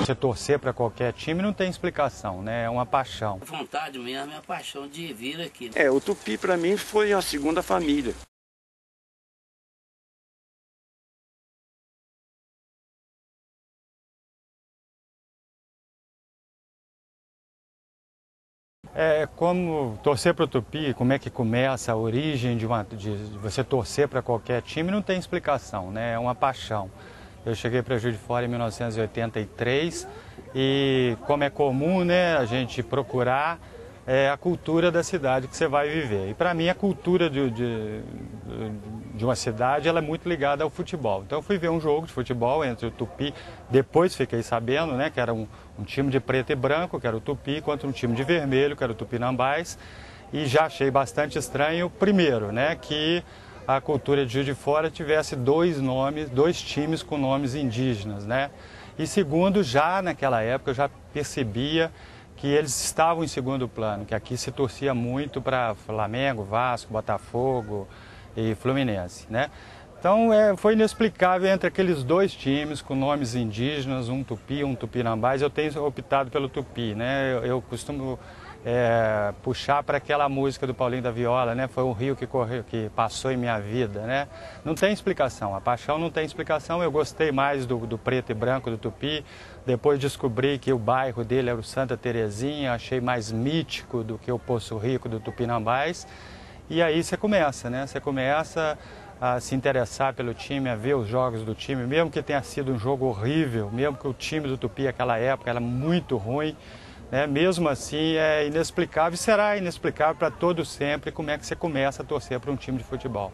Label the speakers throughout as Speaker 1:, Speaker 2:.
Speaker 1: Você torcer para qualquer time não tem explicação, né? É uma paixão.
Speaker 2: A vontade mesmo é a paixão de vir aqui.
Speaker 3: O Tupi para mim foi a segunda família.
Speaker 1: Como torcer para o Tupi, como é que começa a origem de você torcer para qualquer time, não tem explicação, né? É uma paixão. Eu cheguei para Juiz de Fora em 1983 e, como é comum, né, a gente procurar a cultura da cidade que você vai viver. E para mim a cultura de uma cidade ela é muito ligada ao futebol. Então eu fui ver um jogo de futebol entre o Tupi, depois fiquei sabendo, né, que era um time de preto e branco, que era o Tupi, contra um time de vermelho, que era o Tupinambás, e já achei bastante estranho, primeiro, né, que a cultura de Juiz de Fora tivesse dois times com nomes indígenas, né? E segundo, já naquela época eu já percebia que eles estavam em segundo plano, que aqui se torcia muito para Flamengo, Vasco, Botafogo e Fluminense, né? Então foi inexplicável entre aqueles dois times com nomes indígenas, um Tupi, um Tupinambás. Eu tenho optado pelo Tupi, né? Eu costumo puxar para aquela música do Paulinho da Viola, né? Foi um rio que correu, que passou em minha vida, né? Não tem explicação, a paixão não tem explicação. Eu gostei mais do preto e branco do Tupi. Depois descobri que o bairro dele era o Santa Terezinha, achei mais mítico do que o Poço Rico do Tupinambás. E aí você começa, né? Você começa a se interessar pelo time, a ver os jogos do time, mesmo que tenha sido um jogo horrível, mesmo que o time do Tupi naquela época era muito ruim, né? Mesmo assim é inexplicável e será inexplicável para todos sempre como é que você começa a torcer para um time de futebol.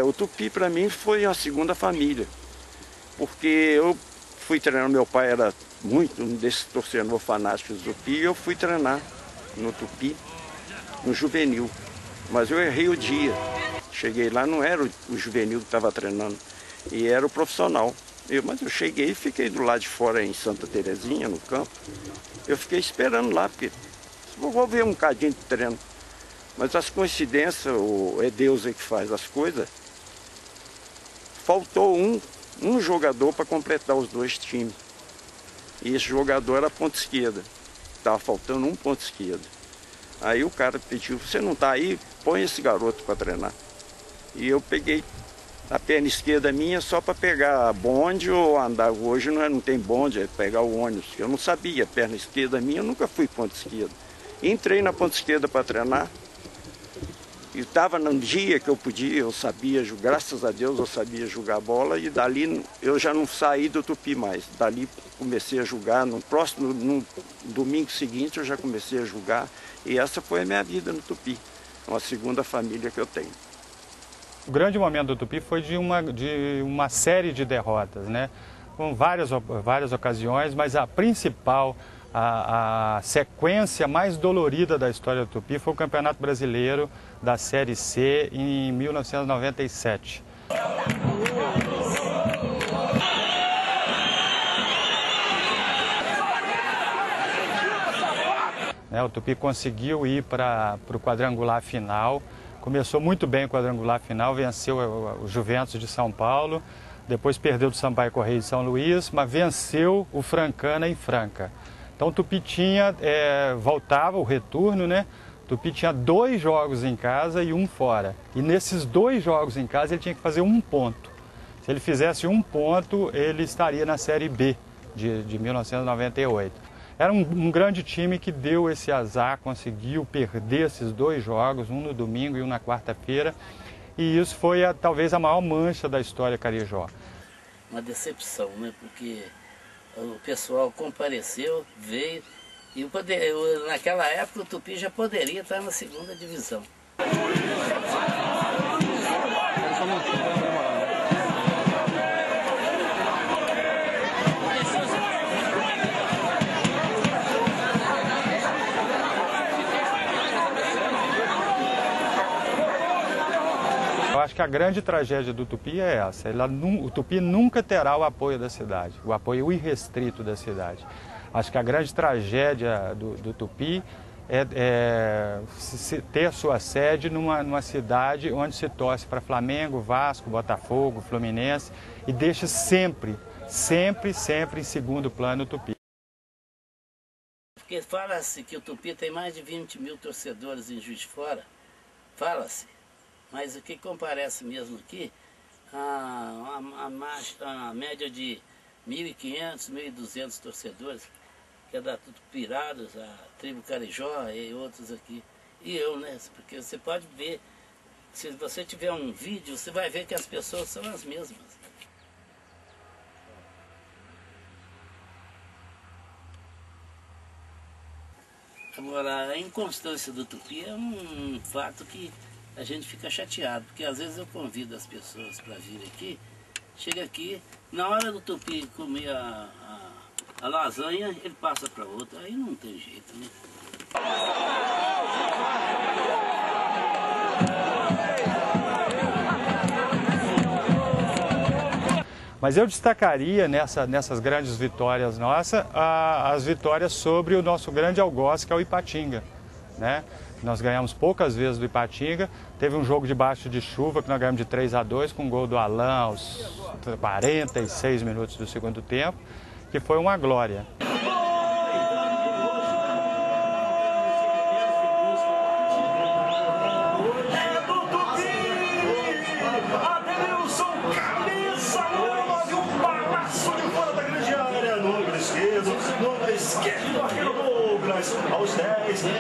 Speaker 3: O Tupi para mim foi a segunda família, porque eu fui treinar, meu pai era muito um desses torcedores fanáticos do Tupi, e eu fui treinar no Tupi, no juvenil, mas eu errei o dia. Cheguei lá, não era o juvenil que estava treinando, e era o profissional. Mas eu cheguei e fiquei do lado de fora em Santa Terezinha, no campo. Eu fiquei esperando lá, porque vou ver um bocadinho de treino. Mas as coincidências, é Deus aí que faz as coisas. Faltou um jogador para completar os dois times. E esse jogador era ponta esquerda. Estava faltando um ponto esquerdo. Aí o cara pediu, você não está aí? Põe esse garoto para treinar. E eu peguei a perna esquerda minha só para pegar bonde ou andar. Hoje não tem bonde, é pegar o ônibus. Eu não sabia, a perna esquerda minha, eu nunca fui ponta esquerda. Entrei na ponta esquerda para treinar. E estava num dia que eu podia, eu sabia, graças a Deus eu sabia jogar bola, e dali eu já não saí do Tupi mais. Dali comecei a jogar, no domingo seguinte eu já comecei a jogar, e essa foi a minha vida no Tupi, uma segunda família que eu tenho.
Speaker 1: O grande momento do Tupi foi de uma série de derrotas, né? Com várias ocasiões, mas a principal, a sequência mais dolorida da história do Tupi foi o Campeonato Brasileiro da Série C em 1997. O Tupi conseguiu ir para o quadrangular final, começou muito bem o quadrangular final, venceu o Juventus de São Paulo, depois perdeu do Sampaio Correia de São Luís, mas venceu o Francana em Franca. Então o Tupi voltava o retorno, né? O Tupi tinha 2 jogos em casa e 1 fora. E nesses 2 jogos em casa ele tinha que fazer 1 ponto. Se ele fizesse 1 ponto, ele estaria na Série B de 1998. Era um grande time que deu esse azar, conseguiu perder esses 2 jogos, um no domingo e um na quarta-feira. E isso foi talvez a maior mancha da história carijó.
Speaker 2: Uma decepção, né? Porque o pessoal compareceu, veio, e naquela época o Tupi já poderia estar na segunda divisão.
Speaker 1: acho que a grande tragédia do Tupi é essa. O Tupi nunca terá o apoio da cidade, o apoio irrestrito da cidade. Acho que a grande tragédia do Tupi é ter sua sede numa cidade onde se torce para Flamengo, Vasco, Botafogo, Fluminense e deixa sempre em segundo plano o Tupi.
Speaker 2: Porque fala-se que o Tupi tem mais de 20 mil torcedores em Juiz de Fora, fala-se, mas o que comparece mesmo aqui, a média de 1.500, 1.200 torcedores, que é da Tupirados, a tribo Carijó e outros aqui, e eu, né, porque você pode ver, se você tiver um vídeo, você vai ver que as pessoas são as mesmas. Agora, a inconstância do Tupi é um fato que a gente fica chateado, porque às vezes eu convido as pessoas para vir aqui, chega aqui, na hora do Tupi comer a lasanha, ele passa para outra, aí não tem jeito, né?
Speaker 1: Mas eu destacaria nessas grandes vitórias nossas, as vitórias sobre o nosso grande algoz, que é o Ipatinga, né? Nós ganhamos poucas vezes do Ipatinga, teve um jogo debaixo de chuva que nós ganhamos de 3-2 com o gol do Alain aos 46 minutos do segundo tempo, que foi uma glória.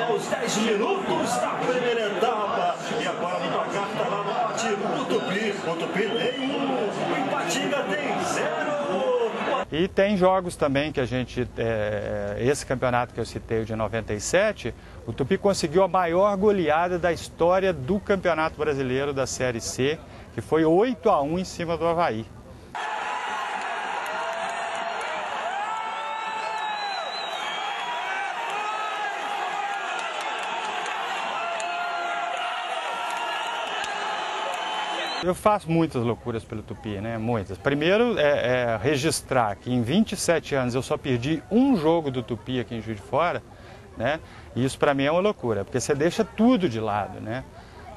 Speaker 4: Aos 10 minutos da primeira etapa. E agora no placar está lá no bate o Tupi. O Tupi tem 1, o Ipatinga tem 0.
Speaker 1: E tem jogos também que a gente, esse campeonato que eu citei, o de 97, o Tupi conseguiu a maior goleada da história do Campeonato Brasileiro da Série C, que foi 8-1 em cima do Avaí. Eu faço muitas loucuras pelo Tupi, né? Muitas. Primeiro registrar que em 27 anos eu só perdi um jogo do Tupi aqui em Juiz de Fora, né? E isso para mim é uma loucura, porque você deixa tudo de lado, né?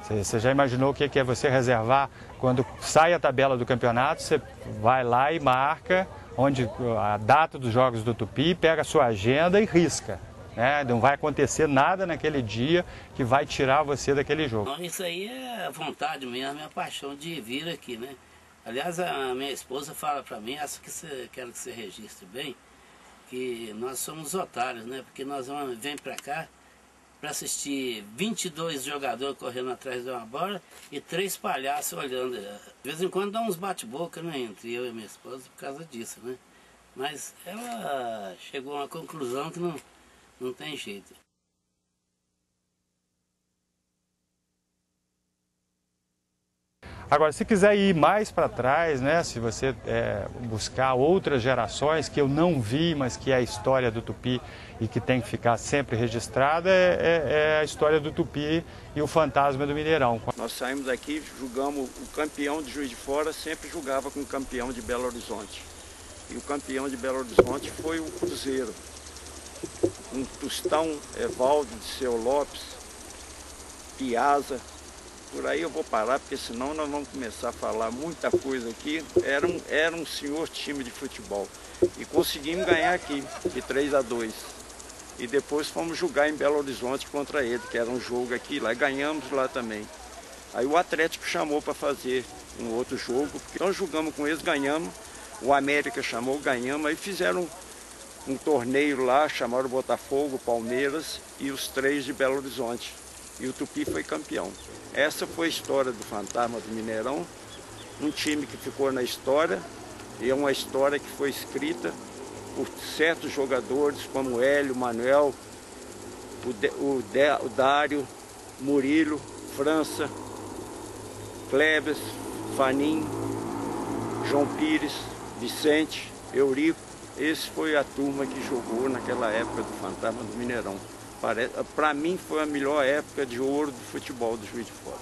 Speaker 1: Você já imaginou o que é você reservar quando sai a tabela do campeonato, você vai lá e marca a data dos jogos do Tupi, pega a sua agenda e risca. Não vai acontecer nada naquele dia que vai tirar você daquele jogo.
Speaker 2: Isso aí é a vontade mesmo, é a paixão de vir aqui, né? Aliás, a minha esposa fala para mim, quero que você registre bem, que nós somos otários, né? Porque nós vem para cá para assistir 22 jogadores correndo atrás de uma bola e 3 palhaços olhando. De vez em quando dá uns bate-boca, né? Entre eu e minha esposa por causa disso, né? Mas ela chegou a uma conclusão que não tem jeito.
Speaker 1: Agora, se quiser ir mais para trás, né, se você buscar outras gerações que eu não vi, mas que é a história do Tupi e que tem que ficar sempre registrada, é a história do Tupi e o fantasma do Mineirão.
Speaker 3: Nós saímos daqui, jogamos, o campeão de Juiz de Fora sempre jogava com o campeão de Belo Horizonte. E o campeão de Belo Horizonte foi o Cruzeiro. Um Tostão, Evaldo, Disseu Lopes, Piazza, por aí eu vou parar, porque senão nós vamos começar a falar muita coisa aqui. Era um senhor time de futebol e conseguimos ganhar aqui de 3-2 e depois fomos jogar em Belo Horizonte contra ele, que era um jogo aqui, lá ganhamos lá também. Aí o Atlético chamou para fazer um outro jogo, porque nós jogamos com eles, ganhamos, o América chamou, ganhamos, aí fizeram um torneio lá, chamaram o Botafogo, Palmeiras e os 3 de Belo Horizonte. E o Tupi foi campeão. Essa foi a história do Fantasma do Mineirão, um time que ficou na história, e é uma história que foi escrita por certos jogadores, como o Hélio, Manuel, o Dário, Murilo, França, Clebes, Fanin, João Pires, Vicente, Eurico. Esse foi a turma que jogou naquela época do Fantasma do Mineirão. Para mim foi a melhor época de ouro do futebol do Juiz de Fora.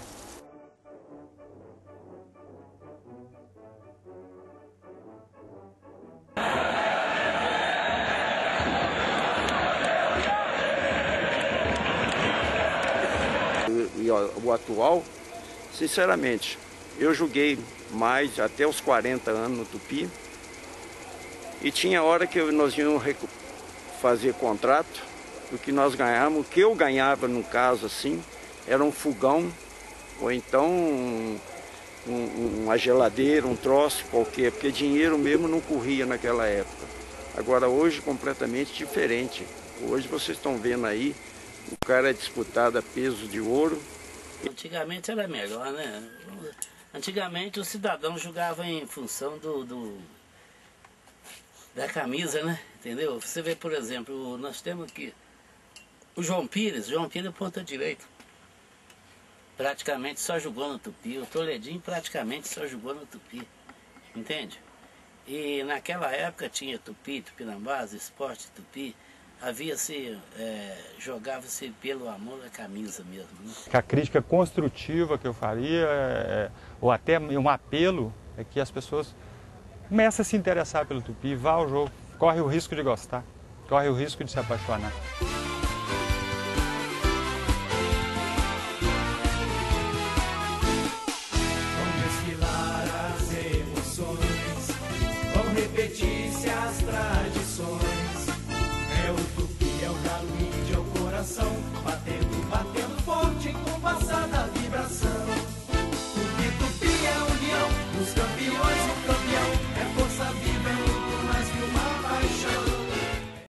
Speaker 3: o atual, sinceramente, eu joguei mais até os 40 anos no Tupi. E tinha hora que nós íamos fazer contrato, o que nós ganhávamos, o que eu ganhava no caso assim, era um fogão, ou então uma geladeira, um troço qualquer, porque dinheiro mesmo não corria naquela época. Agora hoje completamente diferente. Hoje vocês estão vendo aí, o cara é disputado a peso de ouro.
Speaker 2: Antigamente era melhor, né? Antigamente o cidadão jogava em função da camisa, né? Entendeu? Você vê, por exemplo, nós temos aqui o João Pires é ponta direita. Praticamente só jogou no Tupi. O Toledinho praticamente só jogou no Tupi. Entende? E naquela época tinha Tupi, Tupinambás, Esporte Tupi. Havia-se, jogava-se pelo amor à camisa mesmo. Né?
Speaker 1: A crítica construtiva que eu faria, ou até um apelo, é que as pessoas comecem a se interessar pelo Tupi, vá ao jogo, corre o risco de gostar, corre o risco de se apaixonar.